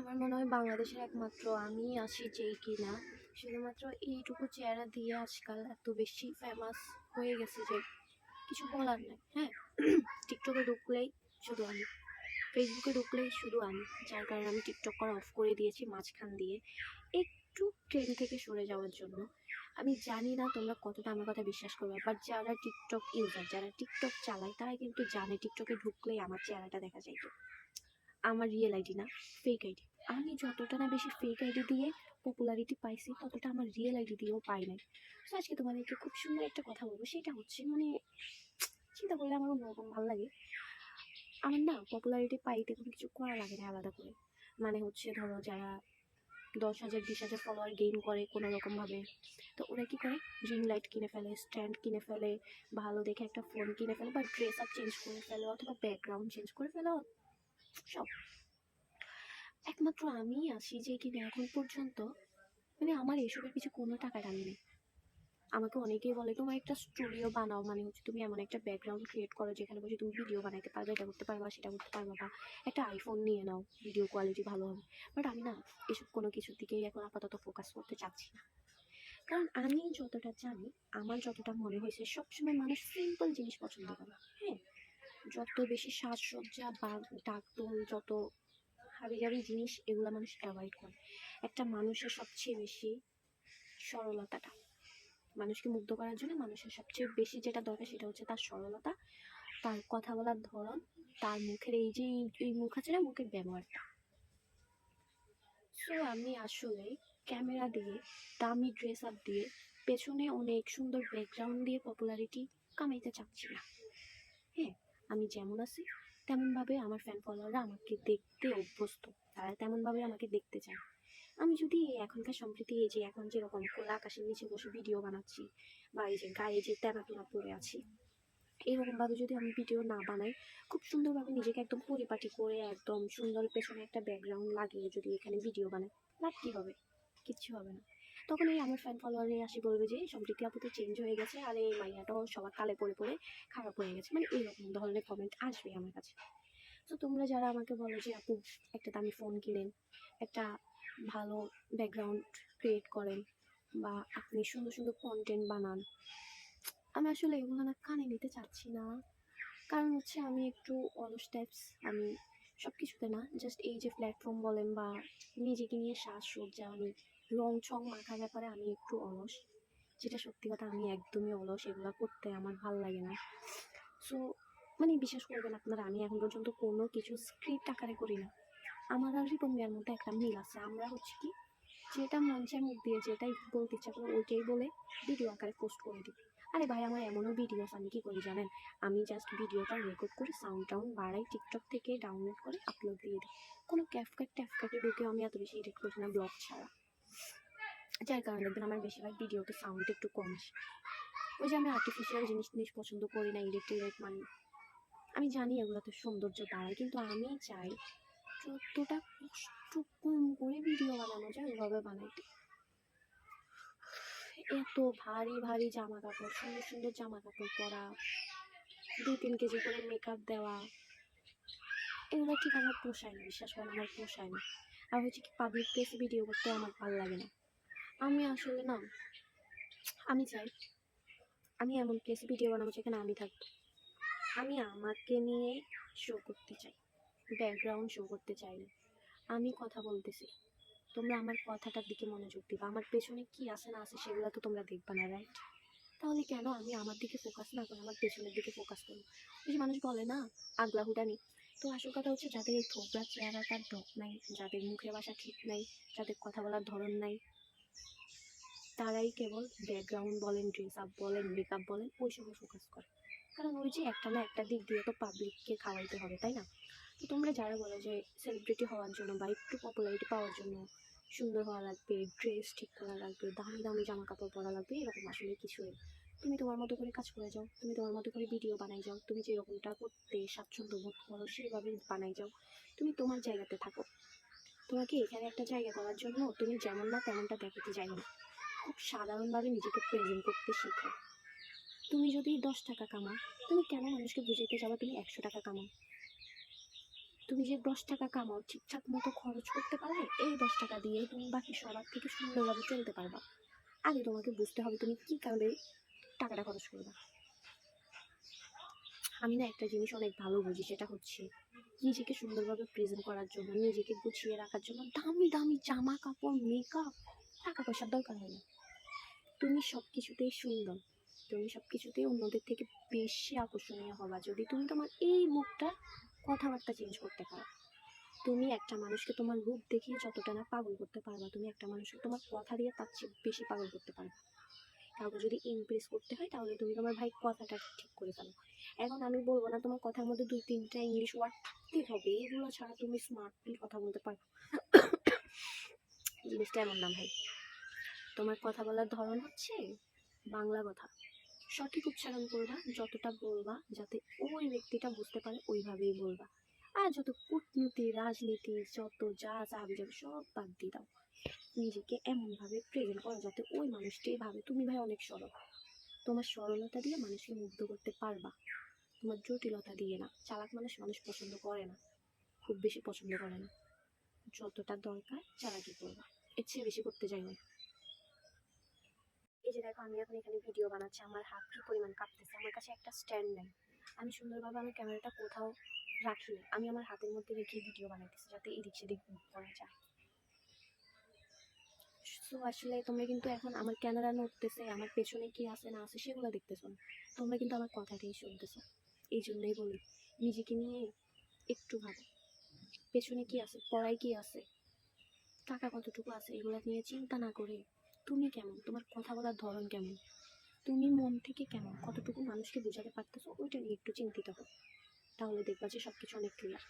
আমার মনে হয় বাংলাদেশের একমাত্র আমি আছি যেই কিনা শুধুমাত্র এইটুকু চেহারা দিয়ে আজকাল এত বেশি ফেমাস হয়ে গেছে যে কিছু বলার নাই। হ্যাঁ, টিকটকে ঢুকলেই শুধু আমি, ফেসবুকে ঢুকলেই শুধু আমি, যার কারণে আমি টিকটক করা অফ করে দিয়েছি মাঝখান দিয়ে একটু ট্রেন থেকে সরে যাওয়ার জন্য। আমি জানি না তোমরা কতটা আমার কথা বিশ্বাস করবে, বাট যারা টিকটক ইউজার, যারা টিকটক চালায়, তারা কিন্তু জানে টিকটকে ঢুকলেই আমার চেহারাটা দেখা যায়। আমার রিয়েল আইডি না, ফেক আইডি। আমি যতটা না বেশি ফেক আইডি দিয়ে পপুলারিটি পাইছি, ততটা আমার রিয়েল আইডি দিয়েও পাই নাই। তো আজকে তোমাদেরকে খুব সুন্দর একটা কথা বলবো, সেটা হচ্ছে চিন্তা করলে আমার অন্যরকম ভালো লাগে। আমার না পপুলারিটি পাইতে কোনো কিছু করা লাগে না আলাদা করে। হচ্ছে ধরো যারা 10,000 20,000 ফলোয়ার গেইন করে কোনো রকমভাবে, তো ওরা কী করে, রিং লাইট কিনে ফেলে, স্ট্যান্ড কিনে ফেলে, ভালো দেখে একটা ফোন কিনে ফেলে, বা ড্রেস আপ চেঞ্জ করে ফেলে, অথবা ব্যাকগ্রাউন্ড চেঞ্জ করে ফেলে, সব। একমাত্র আমিই আছি যে কিনা এখন পর্যন্ত আমার এইসবের পিছনে কোনো টাকা টানি নেই। আমাকে অনেকেই বলে তোমার একটা স্টুডিও বানাও, তুমি এমন একটা ব্যাকগ্রাউন্ড ক্রিয়েট করো যেখানে বসে তুমি ভিডিও বানাইতে পারবে, এটা করতে পারবা, সেটা করতে পারবা, বা একটা আইফোন নিয়ে নাও, ভিডিও কোয়ালিটি ভালো হবে। বাট আমি না এসব কোনো কিছুর দিকেই এখন আপাতত ফোকাস করতে চাচ্ছি না। কারণ আমি যতটা জানি, আমার যতটা মনে হয়েছে, সবসময় মানুষ সিম্পল জিনিস পছন্দ করে। হ্যাঁ, যত বেশি সাজসজ্জা বা ডাকডোল, যত হাবিজাবি জিনিস, এগুলো মানুষ অ্যাভয়েড করে। একটা মানুষের সবচেয়ে বেশি সরলতাটা, মানুষকে মুগ্ধ করার জন্য মানুষের সবচেয়ে বেশি যেটা দরকার সেটা হচ্ছে তার সরলতা, তার কথা বলার ধরন, তার মুখের এই মুখ আছে না, মুখের ব্যবহারটা। সো আমি আসলে ক্যামেরা দিয়ে, দামি ড্রেস আপ দিয়ে, পেছনে অনেক সুন্দর ব্যাকগ্রাউন্ড দিয়ে পপুলারিটি কামাইতে চাচ্ছি না। হ্যাঁ, আমি যেমন আছি তেমনভাবে আমার ফ্যান ফলোয়াররা আমাকে দেখতে অভ্যস্ত, তারা তেমনভাবে আমাকে দেখতে চায়। আমি যদি এখনকার সম্প্রতি এই যে এখন যেরকম খোলা আকাশের নিচে বসে ভিডিও বানাচ্ছি, বা এই যে গায়ে যে তেনা পরে আছি, এরকমভাবে যদি আমি ভিডিও না বানাই, খুব সুন্দরভাবে নিজেকে একদম পরিপাটি করে একদম সুন্দর পেছনে একটা ব্যাকগ্রাউন্ড লাগিয়ে যদি এখানে ভিডিও বানাই, লাভ কী হবে? কিচ্ছু হবে না। তখন এই আমার ফ্যান ফলোয়ারে আসি বলবে যে সম্প্রীতি আপু তো চেঞ্জ হয়ে গেছে, আর এই মাইয়াটাও সবার কালে পড়ে পড়ে খারাপ হয়ে গেছে, এরকম ধরনের কমেন্ট আসবে আমার কাছে। তো তোমরা যারা আমাকে বলো যে আপু একটা দামি ফোন কিনেন, একটা ভালো ব্যাকগ্রাউন্ড ক্রিয়েট করেন, বা আপনি সুন্দর সুন্দর কন্টেন্ট বানান, আমি আসলে এগুলো না কানে নিতে চাচ্ছি না। কারণ হচ্ছে আমি একটু অলস টাইপস। আমি সব কিছুতে না, জাস্ট এই যে প্ল্যাটফর্ম বলেন বা নিজেকে নিয়ে সাজসজ্জা, আমি রং ছং মাখার ব্যাপারে আমি একটু অলস, যেটা সত্যি কথা, আমি একদমই অলস, এগুলো করতে আমার ভালো লাগে না। সো বিশ্বাস করবেন আপনারা, আমি এখন পর্যন্ত কোনো কিছু স্ক্রিপ্ট আকারে করি না। আমার আর রিপন মিয়ার মধ্যে একটা মিল আছে, আমরা হচ্ছে কি, যেটা মন চায় মুখ দিয়ে যেটাই বলতে ইচ্ছা করে ওইটাই বলে ভিডিও আকারে পোস্ট করে দিই। আরে ভাই, আমার এমনও ভিডিওস আমি কি করি জানেন, আমি জাস্ট ভিডিওটা রেকর্ড করে সাউন্ড টাউন বাড়াই, টিকটক থেকে ডাউনলোড করে আপলোড দিয়ে দিই। কোনো ট্যাফকাটে ঢুকেও আমি এত বেশি এডিট করছি না ব্লগ ছাড়া, যার কারণে দেখবেন আমার বেশিরভাগ ভিডিওতে সাউন্ড একটু কম আসে। ওই যে আমি আর্টিফিশিয়াল জিনিস পছন্দ করি না, ইলেকট্রিক আমি জানি এগুলোতে সৌন্দর্য বাড়ায়, কিন্তু আমি চাই যতটা কষ্ট কম করে ভিডিও বানানো যায় ওইভাবে বানাইতে। এত ভারী ভারী জামা কাপড়, সুন্দর সুন্দর জামা কাপড় পরা, 2-3 কেজি করে মেকআপ দেওয়া, এগুলো ঠিক আমার পোষায় না, বিশ্বাস করেন আমার পোষায় না। আর হচ্ছে কি, পাবলিক প্লেসে ভিডিও করতে আমার ভালো লাগে না। আমি আসলে না, আমি চাই আমি এমন প্লেসে ভিডিও বানাবো যেখানে আমি থাকবো, আমি আমাকে নিয়ে শো করতে চাই, ব্যাকগ্রাউন্ড শো করতে চাই না। আমি কথা বলতেছি, তোমরা আমার কথাটার দিকে মনোযোগ দিবা, আমার পেছনে কি আছে না আছে সেগুলো তো তোমরা দেখবা না, রাইট? তাহলে কেন আমি আমার দিকে ফোকাস না করে আমার পেছনের দিকে ফোকাস করবো? ওই যে মানুষ বলে না, আগলা হুডানি। তো আসল কথা হচ্ছে, যাদের এই থোবরা চেহারাটার ডক নাই, যাদের মুখের ভাষা ঠিক নাই, যাদের কথা বলার ধরন নাই, তারাই কেবল ব্যাকগ্রাউন্ড বলেন, ড্রেস আপ বলেন, মেকআপ বলেন, ওই সময় ফোকাস করে। কারণ ওই যে একটা না একটা দিক দিয়ে তো পাবলিককে খাওয়াইতে হবে, তাই না? তো তোমরা যারা বলো যে সেলিব্রিটি হওয়ার জন্য বা একটু পপুলারিটি পাওয়ার জন্য সুন্দর হওয়া লাগবে, ড্রেস ঠিক করা লাগবে, দামি দামি জামা কাপড় পরা লাগবে, এরকম আসলে কিছুই। তুমি তোমার মতো করে কাজ করে যাও, তুমি তোমার মতো করে ভিডিও বানাই যাও, তুমি যেরকমটা করতে স্বাচ্ছন্দ্য বোধ করো সেভাবে বানাই যাও, তুমি তোমার জায়গাতে থাকো। তোমাকে এখানে একটা জায়গা করার জন্য তুমি যেমন না তেমনটা দেখাতে যাই না, খুব সাধারণভাবে নিজেকে প্রেজেন্ট করতে শেখো। তুমি যদি 10 টাকা কামাও, তুমি কেন মানুষকে বুঝাইতে যাবা তুমি 100 টাকা কামাও? তুমি যে 10 টাকা কামাও ঠিকঠাক মতো খরচ করতে পারলে এই 10 টাকা দিয়ে তুমি বাকি সবার থেকে সুন্দরভাবে চলতে পারবা। আগে তোমাকে বুঝতে হবে তুমি কি কারণে টাকাটা খরচ করবা। আমি না একটা জিনিস অনেক ভালো বুঝি, সেটা হচ্ছে নিজেকে সুন্দরভাবে প্রেজেন্ট করার জন্য, নিজেকে গুছিয়ে রাখার জন্য দামি দামি জামা কাপড় মেকআপ টাকা পয়সার দরকার হয় না। তুমি সব কিছুতেই সুন্দর, তুমি সব কিছুতেই অন্যদের থেকে বেশি আকর্ষণীয় হবা যদি তুমি তোমার এই মুখটা কথাবার্তা চেঞ্জ করতে পারো। তুমি একটা মানুষকে তোমার রূপ দেখিয়ে যতটা না পাগল করতে পারবা, তুমি একটা মানুষকে তোমার কথা দিয়ে তার চেয়ে বেশি পাগল করতে পারবা। কাউকে যদি ইমপ্রেস করতে হয় তাহলে তুমি তোমার ভাই কথাটা ঠিক করে ফেলো। এখন আমি বলবো না তোমার কথার মধ্যে 2-3টা ইংলিশ ওয়ার্ড থাকতে হবে, এগুলো ছাড়া তুমি স্মার্টলি কথা বলতে পারো। জিনিসটা এমন না ভাই, তোমার কথা বলার ধরন হচ্ছে বাংলা কথা সঠিক উচ্চারণ করবা, যতটা বলবা যাতে ওই ব্যক্তিটা বুঝতে পারে ওইভাবেই বলবা। আর যত কূটনীতি রাজনীতি যত যা যা যাবে সব বাদ দিয়ে দাও। নিজেকে এমনভাবে প্রেজেন্ট করো যাতে ওই মানুষটি ভাবে তুমি ভাই অনেক সরল। তোমার সরলতা দিয়ে মানুষকে মুগ্ধ করতে পারবা, তোমার জটিলতা দিয়ে না। চালাক মানুষ মানুষ পছন্দ করে না, খুব বেশি পছন্দ করে না। যতটা দরকার চালাকি করবা, এর চেয়ে বেশি করতে যাই না। এই যে দেখো আমি এখন এখানে ভিডিও বানাচ্ছি, আমার হাত কি পরিমাণ কাঁপতেছে, আমার কাছে একটা স্ট্যান্ড নেই। আমি সুন্দরভাবে আমার ক্যামেরাটা কোথাও রাখি না, আমি আমার হাতের মধ্যে রেখে ভিডিও বানাইতেছি যাতে এদিক সেদিক মুভ করা যায়। তো আসলে তোমরা কিন্তু এখন আমার ক্যামেরা নড়তেছে, আমার পেছনে কি আছে না আছে সেগুলো দেখতেছো না, তোমরা কিন্তু আমার কথাটাই শুনতেছো। এই জন্যই বলি নিজেকে নিয়ে একটু ভাবো, পেছনে কি আছে, পড়ায় কি আছে, টাকা কতটুকু আছে, এগুলো নিয়ে চিন্তা না করে তুমি কেমন, তোমার কথা বলার ধরন কেমন, তুমি মন থেকে কেমন, কতটুকু মানুষকে বোঝাতে পারতেছো ওইটা নিয়ে একটু চিন্তিত হো। তাহলে দেখবা যে সবকিছু অনেক ক্লিয়ার।